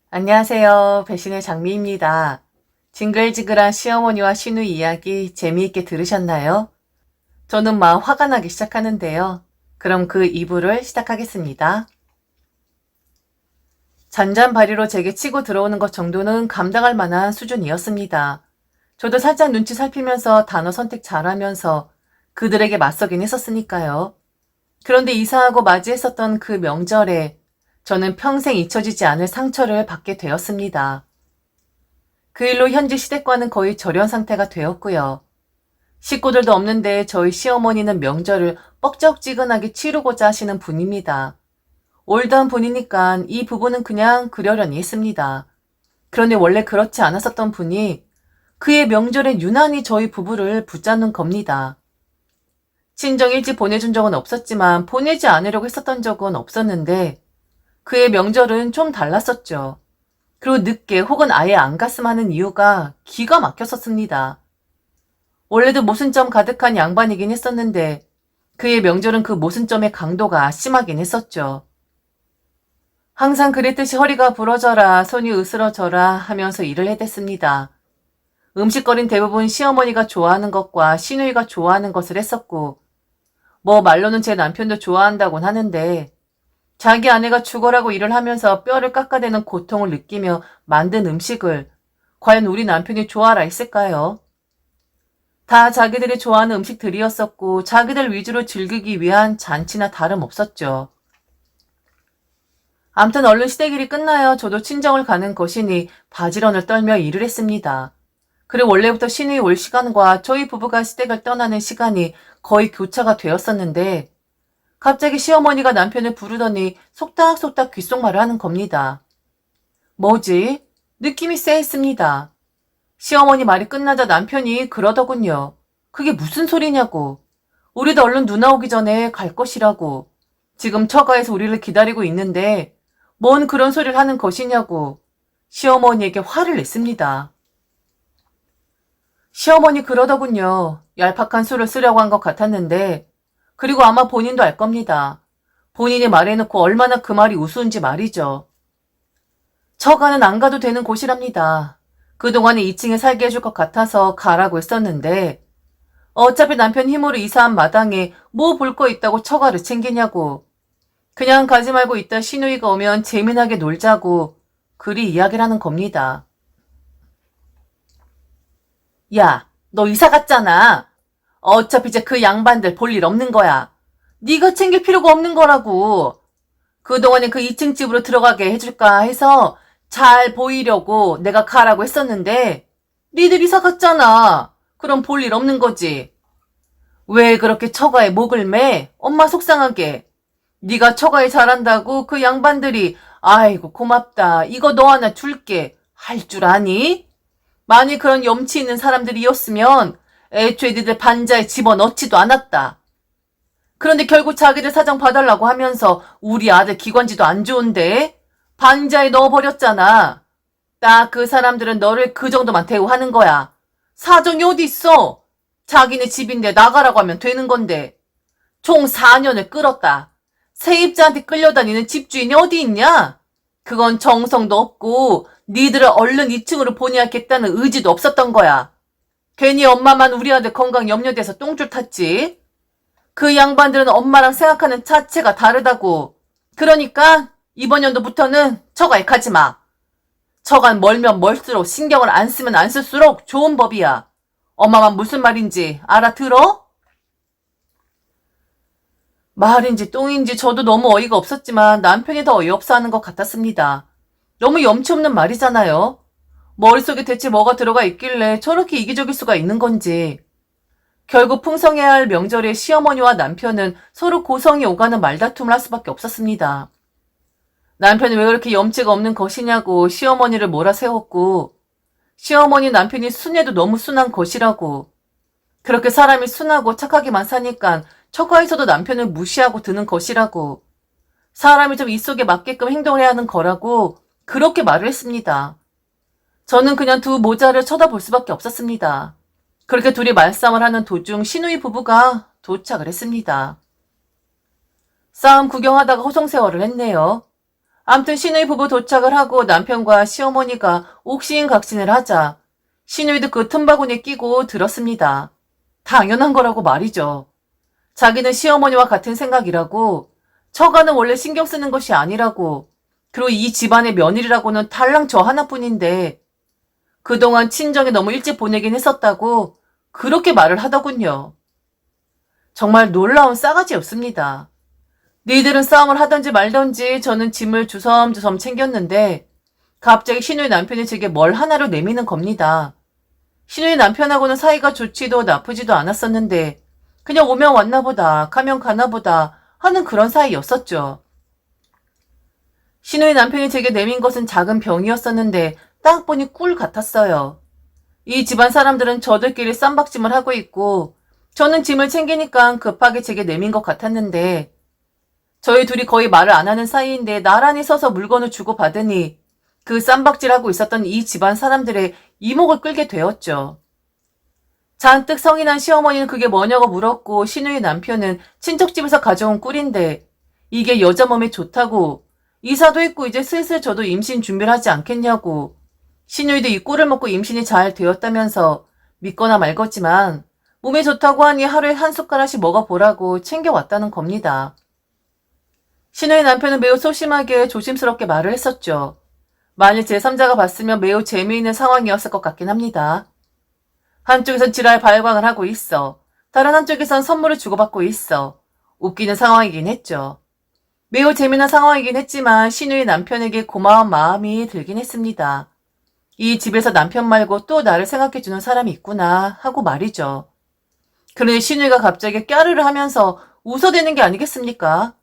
안녕하세요. 배신의 장미입니다. 징글징글한 시어머니와 시누이 이야기 재미있게 들으셨나요? 저는 막 화가 나기 시작하는데요. 그럼 그 2부를 시작하겠습니다. 잔잔바리로 제게 치고 들어오는 것 정도는 감당할 만한 수준이었습니다. 저도 살짝 눈치 살피면서 단어 선택 잘하면서 그들에게 맞서긴 했었으니까요. 그런데 이사하고 맞이했었던 그 명절에 저는 평생 잊혀지지 않을 상처를 받게 되었습니다. 그 일로 현재 시댁과는 거의 절연 상태가 되었고요. 식구들도 없는데 저희 시어머니는 명절을 뻑적지근하게 치르고자 하시는 분입니다. 올드한 분이니까 이 부분은 그냥 그러려니 했습니다. 그런데 원래 그렇지 않았었던 분이 그의 명절에 유난히 저희 부부를 붙잡는 겁니다. 친정 일찍 보내준 적은 없었지만 보내지 않으려고 했었던 적은 없었는데 그의 명절은 좀 달랐었죠. 그리고 늦게 혹은 아예 안 갔음 하는 이유가 기가 막혔었습니다. 원래도 모순점 가득한 양반이긴 했었는데 그의 명절은 그 모순점의 강도가 심하긴 했었죠. 항상 그랬듯이 허리가 부러져라 손이 으스러져라 하면서 일을 해댔습니다. 음식거린 대부분 시어머니가 좋아하는 것과 시누이가 좋아하는 것을 했었고 뭐 말로는 제 남편도 좋아한다곤 하는데 자기 아내가 죽어라고 일을 하면서 뼈를 깎아대는 고통을 느끼며 만든 음식을 과연 우리 남편이 좋아라 했을까요? 다 자기들이 좋아하는 음식들이었었고 자기들 위주로 즐기기 위한 잔치나 다름없었죠. 암튼 얼른 시댁일이 끝나요. 저도 친정을 가는 것이니 바지런을 떨며 일을 했습니다. 그리고 원래부터 시누이 올 시간과 저희 부부가 시댁을 떠나는 시간이 거의 교차가 되었었는데 갑자기 시어머니가 남편을 부르더니 속닥속닥 귓속말을 하는 겁니다. 뭐지? 느낌이 쎄했습니다. 시어머니 말이 끝나자 남편이 그러더군요. 그게 무슨 소리냐고. 우리도 얼른 누나 오기 전에 갈 것이라고. 지금 처가에서 우리를 기다리고 있는데 뭔 그런 소리를 하는 것이냐고 시어머니에게 화를 냈습니다. 시어머니 그러더군요. 얄팍한 수를 쓰려고 한 것 같았는데 그리고 아마 본인도 알 겁니다. 본인이 말해놓고 얼마나 그 말이 우스운지 말이죠. 처가는 안 가도 되는 곳이랍니다. 그동안에 2층에 살게 해줄 것 같아서 가라고 했었는데 어차피 남편 힘으로 이사한 마당에 뭐 볼 거 있다고 처가를 챙기냐고. 그냥 가지 말고 이따 시누이가 오면 재미나게 놀자고 그리 이야기를 하는 겁니다. 야, 너 이사 갔잖아. 어차피 이제 그 양반들 볼 일 없는 거야. 네가 챙길 필요가 없는 거라고. 그동안에 그 2층 집으로 들어가게 해줄까 해서 잘 보이려고 내가 가라고 했었는데 니들 이사 갔잖아. 그럼 볼 일 없는 거지. 왜 그렇게 처가에 목을 매? 엄마 속상하게. 네가 처가에 잘한다고 그 양반들이 아이고 고맙다. 이거 너 하나 줄게. 할 줄 아니? 만일 그런 염치 있는 사람들이었으면 애초에 니들 반자에 집어넣지도 않았다. 그런데 결국 자기들 사정 봐달라고 하면서 우리 아들 기관지도 안 좋은데 반자에 넣어버렸잖아. 딱 그 사람들은 너를 그 정도만 대우하는 거야. 사정이 어디 있어? 자기네 집인데 나가라고 하면 되는 건데. 총 4년을 끌었다. 세입자한테 끌려다니는 집주인이 어디 있냐? 그건 정성도 없고 니들을 얼른 2층으로 보내야겠다는 의지도 없었던 거야. 괜히 엄마만 우리 아들 건강 염려돼서 똥줄 탔지. 그 양반들은 엄마랑 생각하는 자체가 다르다고. 그러니까 이번 연도부터는 처가에 가지 마. 처간 멀면 멀수록 신경을 안 쓰면 안 쓸수록 좋은 법이야. 엄마만 무슨 말인지 알아들어? 말인지 똥인지 저도 너무 어이가 없었지만 남편이 더 어이없어 하는 것 같았습니다. 너무 염치 없는 말이잖아요. 머릿속에 대체 뭐가 들어가 있길래 저렇게 이기적일 수가 있는 건지. 결국 풍성해야 할 명절에 시어머니와 남편은 서로 고성이 오가는 말다툼을 할 수밖에 없었습니다. 남편이 왜 그렇게 염치가 없는 것이냐고 시어머니를 몰아세웠고 시어머니 남편이 순해도 너무 순한 것이라고 그렇게 사람이 순하고 착하게만 사니까 처가에서도 남편을 무시하고 드는 것이라고 사람이 좀 입속에 맞게끔 행동을 해야 하는 거라고 그렇게 말을 했습니다. 저는 그냥 두 모자를 쳐다볼 수밖에 없었습니다. 그렇게 둘이 말싸움을 하는 도중 시누이 부부가 도착을 했습니다. 싸움 구경하다가 호송세월을 했네요. 암튼 신우이 부부 도착을 하고 남편과 시어머니가 옥신각신을 하자 신우이도 그 틈바구니에 끼고 들었습니다. 당연한 거라고 말이죠. 자기는 시어머니와 같은 생각이라고, 처가는 원래 신경 쓰는 것이 아니라고, 그리고 이 집안의 며느리라고는 달랑 저 하나뿐인데 그동안 친정에 너무 일찍 보내긴 했었다고 그렇게 말을 하더군요. 정말 놀라운 싸가지였습니다. 니들은 싸움을 하던지 말던지 저는 짐을 주섬주섬 챙겼는데 갑자기 신우의 남편이 제게 뭘 하나로 내미는 겁니다. 신우의 남편하고는 사이가 좋지도 나쁘지도 않았었는데 그냥 오면 왔나 보다 가면 가나 보다 하는 그런 사이였었죠. 신우의 남편이 제게 내민 것은 작은 병이었었는데 딱 보니 꿀 같았어요. 이 집안 사람들은 저들끼리 쌈박짐을 하고 있고 저는 짐을 챙기니까 급하게 제게 내민 것 같았는데 저희 둘이 거의 말을 안 하는 사이인데 나란히 서서 물건을 주고받으니 그 쌈박질하고 있었던 이 집안 사람들의 이목을 끌게 되었죠. 잔뜩 성이 난 시어머니는 그게 뭐냐고 물었고 신우의 남편은 친척집에서 가져온 꿀인데 이게 여자 몸에 좋다고 이사도 했고 이제 슬슬 저도 임신 준비를 하지 않겠냐고 신우이도 이 꿀을 먹고 임신이 잘 되었다면서 믿거나 말겠지만 몸에 좋다고 하니 하루에 한 숟가락씩 먹어보라고 챙겨왔다는 겁니다. 신우의 남편은 매우 소심하게 조심스럽게 말을 했었죠. 만일 제3자가 봤으면 매우 재미있는 상황이었을 것 같긴 합니다. 한쪽에선 지랄 발광을 하고 있어. 다른 한쪽에선 선물을 주고받고 있어. 웃기는 상황이긴 했죠. 매우 재미난 상황이긴 했지만 신우의 남편에게 고마운 마음이 들긴 했습니다. 이 집에서 남편 말고 또 나를 생각해주는 사람이 있구나 하고 말이죠. 그런데 신우이가 갑자기 꺄르르 하면서 웃어대는 게 아니겠습니까?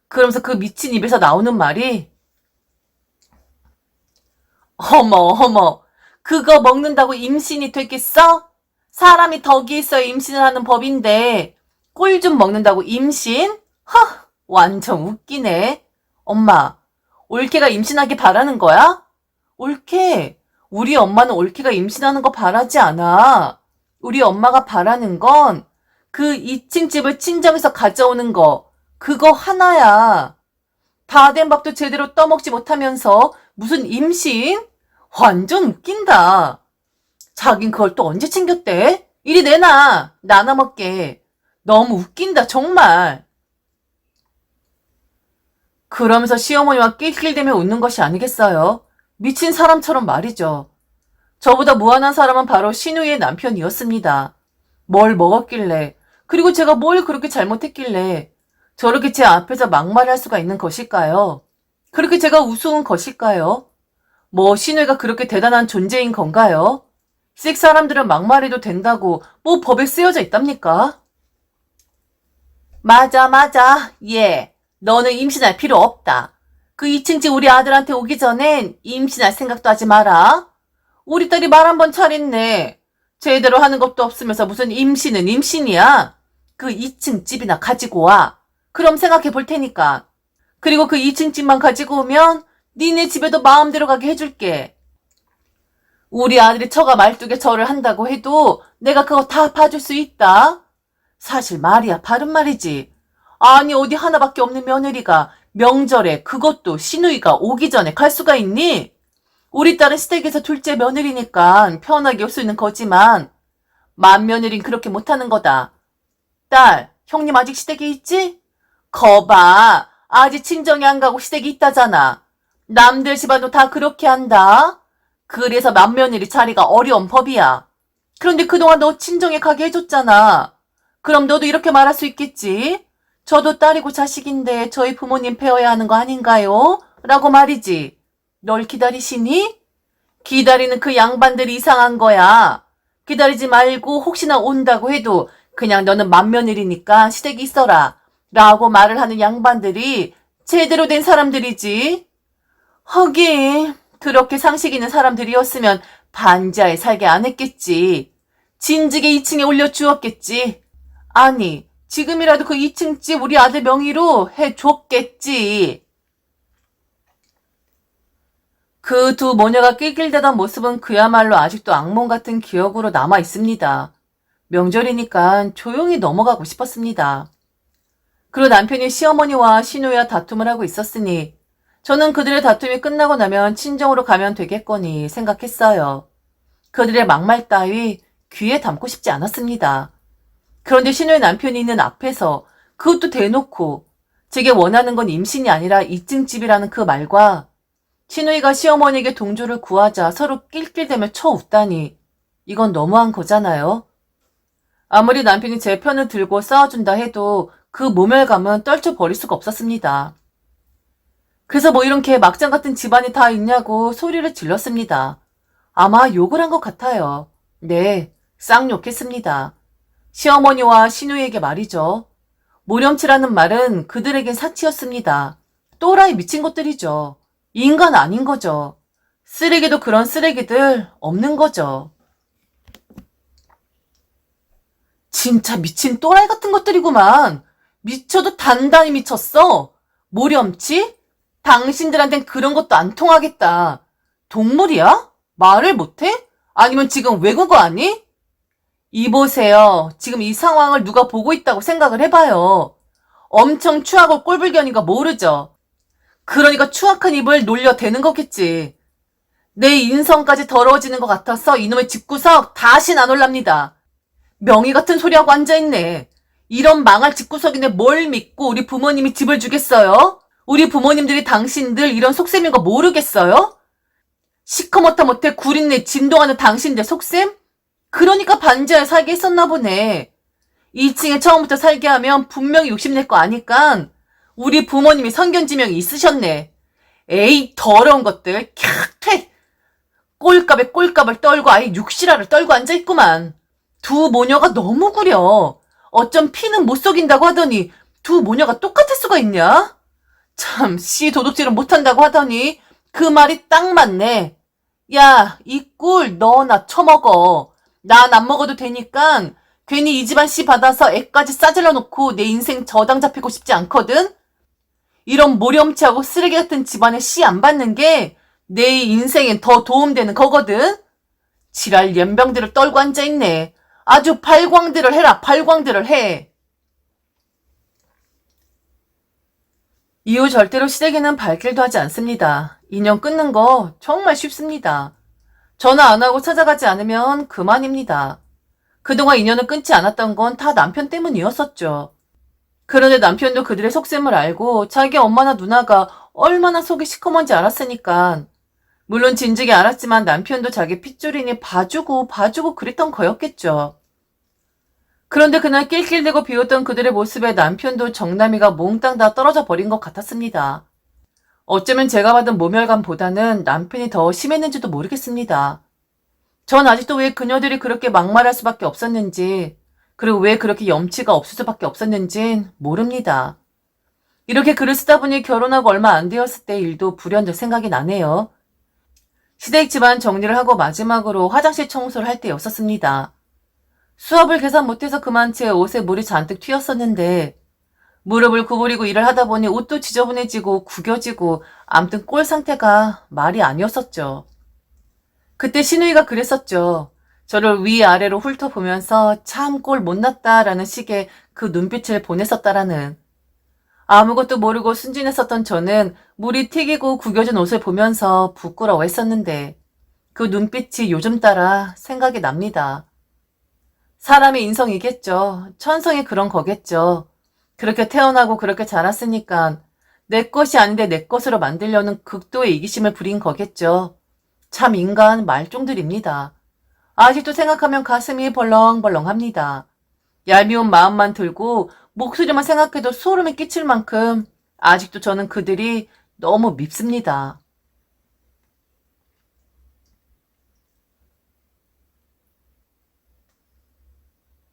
그러면서 그 미친 입에서 나오는 말이 어머 그거 먹는다고 임신이 되겠어? 사람이 덕이 있어야 임신을 하는 법인데 꿀 좀 먹는다고 임신? 완전 웃기네. 엄마, 올케가 임신하길 바라는 거야? 올케, 우리 엄마는 올케가 임신하는 거 바라지 않아. 우리 엄마가 바라는 건 그 2층 집을 친정에서 가져오는 거, 그거 하나야. 다 된 밥도 제대로 떠먹지 못하면서 무슨 임신? 완전 웃긴다. 자긴 그걸 또 언제 챙겼대? 이리 내놔. 나눠 먹게. 너무 웃긴다, 정말. 그러면서 시어머니와 낄낄대며 웃는 것이 아니겠어요? 미친 사람처럼 말이죠. 저보다 무한한 사람은 바로 신우이의 남편이었습니다. 뭘 먹었길래, 그리고 제가 뭘 그렇게 잘못했길래 저렇게 제 앞에서 막말할 수가 있는 것일까요? 그렇게 제가 우스운 것일까요? 뭐 신우이가 그렇게 대단한 존재인 건가요? 식 사람들은 막말해도 된다고 뭐 법에 쓰여져 있답니까? 맞아. 예. 너는 임신할 필요 없다. 그 2층 집 우리 아들한테 오기 전엔 임신할 생각도 하지 마라. 우리 딸이 말 한 번 차렸네. 제대로 하는 것도 없으면서 무슨 임신은 임신이야. 그 2층 집이나 가지고 와. 그럼 생각해 볼 테니까. 그리고 그 2층 집만 가지고 오면 니네 집에도 마음대로 가게 해줄게. 우리 아들이 처가 말뚝에 절을 한다고 해도 내가 그거 다 봐줄 수 있다. 사실 말이야 바른 말이지. 아니 어디 하나밖에 없는 며느리가 명절에 그것도 시누이가 오기 전에 갈 수가 있니? 우리 딸은 시댁에서 둘째 며느리니까 편하게 올 수 있는 거지만 맏며느린 그렇게 못하는 거다. 딸, 형님 아직 시댁에 있지? 거봐, 아직 친정에 안 가고 시댁에 있다잖아. 남들 집안도 다 그렇게 한다. 그래서 맏며느리 자리가 어려운 법이야. 그런데 그동안 너 친정에 가게 해줬잖아. 그럼 너도 이렇게 말할 수 있겠지? 저도 딸이고 자식인데 저희 부모님 배워야 하는 거 아닌가요? 라고 말이지. 널 기다리시니? 기다리는 그 양반들이 이상한 거야. 기다리지 말고 혹시나 온다고 해도 그냥 너는 맏며느리니까 시댁에 있어라. 라고 말을 하는 양반들이 제대로 된 사람들이지. 하긴 그렇게 상식 있는 사람들이었으면 반지하에 살게 안 했겠지. 진즉에 2층에 올려주었겠지. 아니 지금이라도 그 2층 집 우리 아들 명의로 해줬겠지. 그 두 모녀가 낄낄대던 모습은 그야말로 아직도 악몽 같은 기억으로 남아 있습니다. 명절이니까 조용히 넘어가고 싶었습니다. 그리고 남편이 시어머니와 시누이와 다툼을 하고 있었으니 저는 그들의 다툼이 끝나고 나면 친정으로 가면 되겠거니 생각했어요. 그들의 막말 따위 귀에 담고 싶지 않았습니다. 그런데 신우의 남편이 있는 앞에서 그것도 대놓고 제게 원하는 건 임신이 아니라 이증집이라는 그 말과 신우이가 시어머니에게 동조를 구하자 서로 낄낄대며 쳐웃다니 이건 너무한 거잖아요. 아무리 남편이 제 편을 들고 싸워준다 해도 그 모멸감은 떨쳐버릴 수가 없었습니다. 그래서 뭐 이런 개 막장 같은 집안이 다 있냐고 소리를 질렀습니다. 아마 욕을 한 것 같아요. 네, 쌍욕했습니다. 시어머니와 신우에게 말이죠. 모렴치라는 말은 그들에겐 사치였습니다. 또라이 미친 것들이죠. 인간 아닌 거죠. 쓰레기도 그런 쓰레기들 없는 거죠. 진짜 미친 또라이 같은 것들이구만. 미쳐도 단단히 미쳤어. 모렴치? 당신들한텐 그런 것도 안 통하겠다. 동물이야? 말을 못해? 아니면 지금 외국어 아니? 이보세요. 지금 이 상황을 누가 보고 있다고 생각을 해봐요. 엄청 추하고 꼴불견이가 모르죠. 그러니까 추악한 입을 놀려대는 거겠지. 내 인성까지 더러워지는 것 같아서 이놈의 집구석 다신 안 올랍니다. 명의 같은 소리하고 앉아있네. 이런 망할 집구석인데 뭘 믿고 우리 부모님이 집을 주겠어요? 우리 부모님들이 당신들 이런 속셈인 거 모르겠어요? 시커멓다 못해 구린내 진동하는 당신들 속셈? 그러니까 반지하에 살게 했었나 보네. 2층에 처음부터 살게 하면 분명히 욕심낼 거 아니까 우리 부모님이 선견지명이 있으셨네. 에이 더러운 것들 캬 퇴. 꼴값에 꼴값을 떨고 아예 육실화를 떨고 앉아있구만. 두 모녀가 너무 구려. 어쩜 피는 못 속인다고 하더니 두 모녀가 똑같을 수가 있냐? 참 씨 도둑질은 못한다고 하더니 그 말이 딱 맞네. 야, 이 꿀 너나 처먹어. 난 안 먹어도 되니까 괜히 이 집안 씨 받아서 애까지 싸질러 놓고 내 인생 저당 잡히고 싶지 않거든? 이런 모렴치하고 쓰레기 같은 집안에 씨 안 받는 게 내 인생엔 더 도움되는 거거든? 지랄 연병들을 떨고 앉아있네. 아주 발광들을 해라, 발광들을 해. 이후 절대로 시댁에는 발길도 하지 않습니다. 인연 끊는 거 정말 쉽습니다. 전화 안 하고 찾아가지 않으면 그만입니다. 그동안 인연을 끊지 않았던 건 다 남편 때문이었었죠. 그런데 남편도 그들의 속셈을 알고 자기 엄마나 누나가 얼마나 속이 시커먼지 알았으니까 물론 진즉에 알았지만 남편도 자기 핏줄이니 봐주고 그랬던 거였겠죠. 그런데 그날 낄낄대고 비웃던 그들의 모습에 남편도 정남이가 몽땅 다 떨어져 버린 것 같았습니다. 어쩌면 제가 받은 모멸감보다는 남편이 더 심했는지도 모르겠습니다. 전 아직도 왜 그녀들이 그렇게 막말할 수밖에 없었는지, 그리고 왜 그렇게 염치가 없을 수밖에 없었는진 모릅니다. 이렇게 글을 쓰다 보니 결혼하고 얼마 안 되었을 때 일도 불현듯 생각이 나네요. 시댁 집안 정리를 하고 마지막으로 화장실 청소를 할 때였었습니다. 수업을 계산 못해서 그만 제 옷에 물이 잔뜩 튀었었는데 무릎을 구부리고 일을 하다 보니 옷도 지저분해지고 구겨지고 암튼 꼴 상태가 말이 아니었었죠. 그때 신우이가 그랬었죠. 저를 위아래로 훑어보면서 참 꼴 못났다라는 식의 그 눈빛을 보냈었다라는. 아무것도 모르고 순진했었던 저는 물이 튀기고 구겨진 옷을 보면서 부끄러워했었는데 그 눈빛이 요즘 따라 생각이 납니다. 사람의 인성이겠죠. 천성이 그런 거겠죠. 그렇게 태어나고 그렇게 자랐으니까 내 것이 아닌데 내 것으로 만들려는 극도의 이기심을 부린 거겠죠. 참 인간 말종들입니다. 아직도 생각하면 가슴이 벌렁벌렁합니다. 얄미운 마음만 들고 목소리만 생각해도 소름이 끼칠 만큼 아직도 저는 그들이 너무 밉습니다.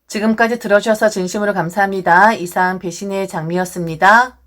지금까지 들어주셔서 진심으로 감사합니다. 이상 배신의 장미였습니다.